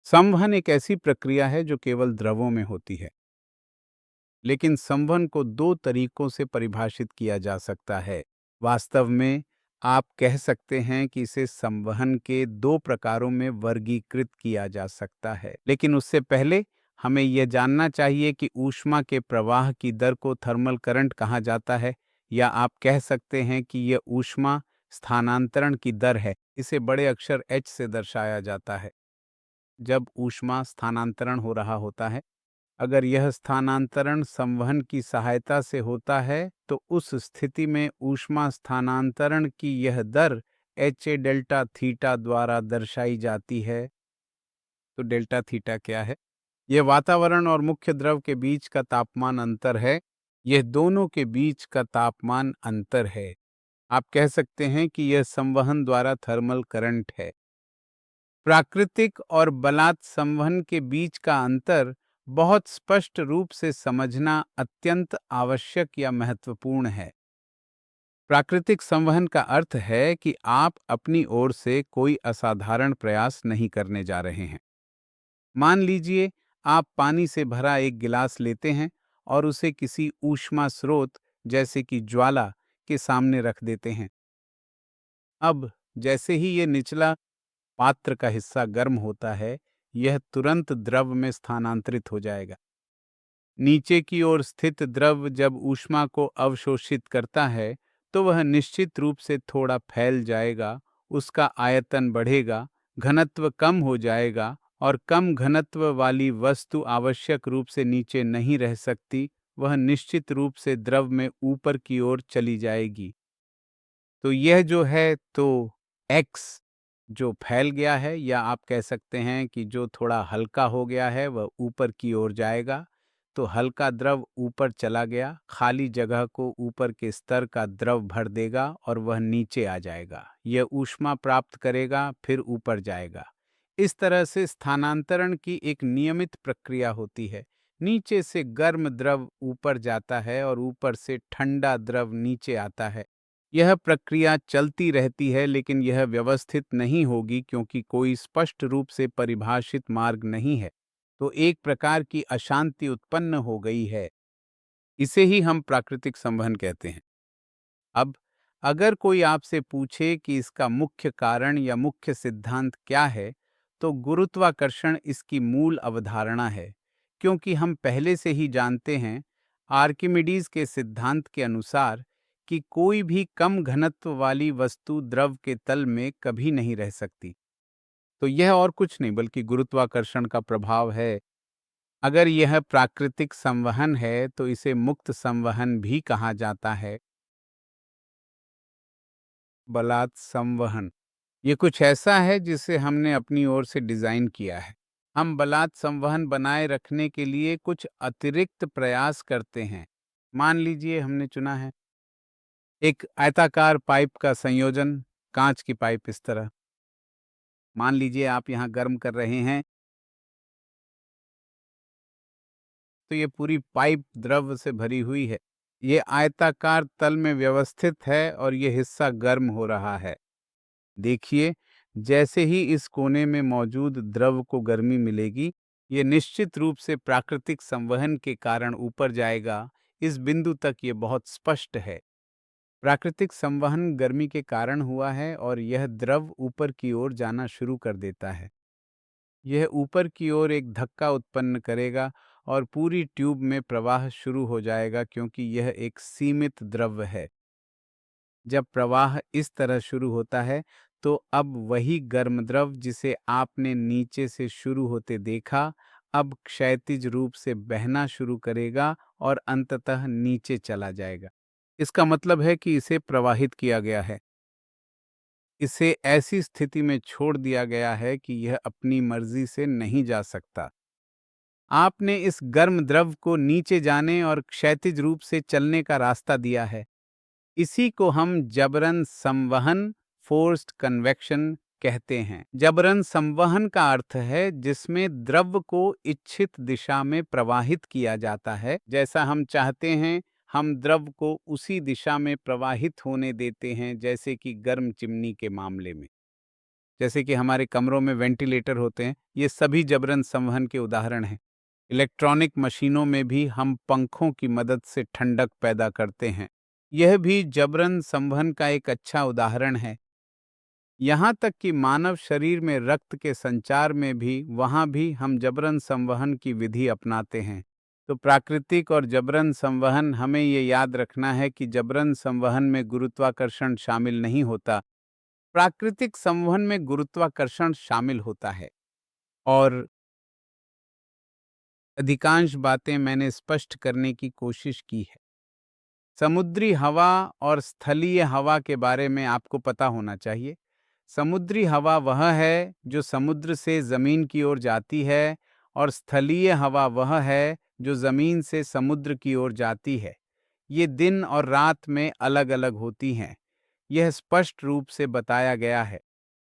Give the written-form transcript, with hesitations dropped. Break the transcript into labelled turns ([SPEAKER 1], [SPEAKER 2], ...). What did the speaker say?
[SPEAKER 1] संवहन एक ऐसी प्रक्रिया है जो केवल द्रवों में होती है, लेकिन संवहन को दो तरीकों से परिभाषित किया जा सकता है। वास्तव में आप कह सकते हैं कि इसे संवहन के दो प्रकारों में वर्गीकृत किया जा सकता है, लेकिन उससे पहले हमें यह जानना चाहिए कि ऊष्मा के प्रवाह की दर को थर्मल करंट कहा जाता है, या आप कह सकते हैं कि यह ऊष्मा स्थानांतरण की दर है। इसे बड़े अक्षर H से दर्शाया जाता है। जब ऊष्मा स्थानांतरण हो रहा होता है, अगर यह स्थानांतरण संवहन की सहायता से होता है, तो उस स्थिति में ऊष्मा स्थानांतरण की यह दर HA डेल्टा थीटा द्वारा दर्शाई जाती है। तो डेल्टा थीटा क्या है? यह वातावरण और मुख्य द्रव के बीच का तापमान अंतर है। यह दोनों के बीच का तापमान अंतर है। आप कह सकते हैं कि यह संवहन द्वारा थर्मल करंट है। प्राकृतिक और बलात् संवहन के बीच का अंतर बहुत स्पष्ट रूप से समझना अत्यंत आवश्यक या महत्वपूर्ण है। प्राकृतिक संवहन का अर्थ है कि आप अपनी ओर से कोई असाधारण प्रयास नहीं करने जा रहे हैं। मान लीजिए आप पानी से भरा एक गिलास लेते हैं और उसे किसी ऊष्मा स्रोत जैसे कि ज्वाला के सामने रख देते हैं। अब जैसे ही ये निचला पात्र का हिस्सा गर्म होता है, यह तुरंत द्रव में स्थानांतरित हो जाएगा। नीचे की ओर स्थित द्रव जब ऊष्मा को अवशोषित करता है, तो वह निश्चित रूप से थोड़ा फैल जाएगा, उसका आयतन बढ़ेगा, घनत्व कम हो जाएगा और कम घनत्व वाली वस्तु आवश्यक रूप से नीचे नहीं रह सकती, वह निश्चित रूप से द्रव में ऊपर की ओर चली जाएगी। तो यह जो है तो x जो फैल गया है, या आप कह सकते हैं कि जो थोड़ा हल्का हो गया है वह ऊपर की ओर जाएगा। तो हल्का द्रव ऊपर चला गया, खाली जगह को ऊपर के स्तर का द्रव भर देगा और वह नीचे आ जाएगा। यह ऊष्मा प्राप्त करेगा, फिर ऊपर जाएगा। इस तरह से स्थानांतरण की एक नियमित प्रक्रिया होती है। नीचे से गर्म द्रव ऊपर जाता है और ऊपर से ठंडा द्रव नीचे आता है। यह प्रक्रिया चलती रहती है, लेकिन यह व्यवस्थित नहीं होगी क्योंकि कोई स्पष्ट रूप से परिभाषित मार्ग नहीं है। तो एक प्रकार की अशांति उत्पन्न हो गई है। इसे ही हम प्राकृतिक संवहन कहते हैं। अब अगर कोई आपसे पूछे कि इसका मुख्य कारण या मुख्य सिद्धांत क्या है, तो गुरुत्वाकर्षण इसकी मूल अवधारणा है, क्योंकि हम पहले से ही जानते हैं आर्किमिडीज के सिद्धांत के अनुसार कि कोई भी कम घनत्व वाली वस्तु द्रव के तल में कभी नहीं रह सकती। तो यह और कुछ नहीं बल्कि गुरुत्वाकर्षण का प्रभाव है। अगर यह प्राकृतिक संवहन है, तो इसे मुक्त संवहन भी कहा जाता है। बलात् संवहन ये कुछ ऐसा है जिसे हमने अपनी ओर से डिजाइन किया है। हम बलात् संवहन बनाए रखने के लिए कुछ अतिरिक्त प्रयास करते हैं। मान लीजिए हमने चुना है एक आयताकार पाइप का संयोजन, कांच की पाइप इस तरह। मान लीजिए आप यहाँ गर्म कर रहे हैं, तो ये पूरी पाइप द्रव से भरी हुई है। ये आयताकार तल में व्यवस्थित है और ये हिस्सा गर्म हो रहा है। देखिए, जैसे ही इस कोने में मौजूद द्रव को गर्मी मिलेगी, ये निश्चित रूप से प्राकृतिक संवहन के कारण ऊपर जाएगा। इस बिंदु तक ये बहुत स्पष्ट है। प्राकृतिक संवहन गर्मी के कारण हुआ है और यह द्रव ऊपर की ओर जाना शुरू कर देता है। यह ऊपर की ओर एक धक्का उत्पन्न करेगा और पूरी ट्यूब में प्रवाह शुरू हो जाएगा, क्योंकि यह एक सीमित द्रव है। जब प्रवाह इस तरह शुरू होता है, तो अब वही गर्म द्रव जिसे आपने नीचे से शुरू होते देखा, अब क्षैतिज रूप से बहना शुरू करेगा और अंततः नीचे चला जाएगा। इसका मतलब है कि इसे प्रवाहित किया गया है। इसे ऐसी स्थिति में छोड़ दिया गया है कि यह अपनी मर्जी से नहीं जा सकता। आपने इस गर्म द्रव को नीचे जाने और क्षैतिज रूप से चलने का रास्ता दिया है। इसी को हम जबरन संवहन, फोर्स्ड कन्वेक्शन कहते हैं। जबरन संवहन का अर्थ है जिसमें द्रव को इच्छित दिशा में प्रवाहित किया जाता है। जैसा हम चाहते हैं, हम द्रव को उसी दिशा में प्रवाहित होने देते हैं, जैसे कि गर्म चिमनी के मामले में। जैसे कि हमारे कमरों में वेंटिलेटर होते हैं, ये सभी जबरन संवहन के उदाहरण हैं। इलेक्ट्रॉनिक मशीनों में भी हम पंखों की मदद से ठंडक पैदा करते हैं। यह भी जबरन संवहन का एक अच्छा उदाहरण है। यहाँ तक कि मानव शरीर में रक्त के संचार में भी वहाँ भी हम जबरन संवहन की विधि अपनाते हैं। तो प्राकृतिक और जबरन संवहन, हमें ये याद रखना है कि जबरन संवहन में गुरुत्वाकर्षण शामिल नहीं होता। प्राकृतिक संवहन में गुरुत्वाकर्षण शामिल होता है। और अधिकांश बातें मैंने स्पष्ट करने की कोशिश की है। समुद्री हवा और स्थलीय हवा के बारे में आपको पता होना चाहिए। समुद्री हवा वह है जो समुद्र से जमीन की ओर जाती है, और स्थलीय हवा वह है जो जमीन से समुद्र की ओर जाती है। ये दिन और रात में अलग अलग होती हैं। यह स्पष्ट रूप से बताया गया है।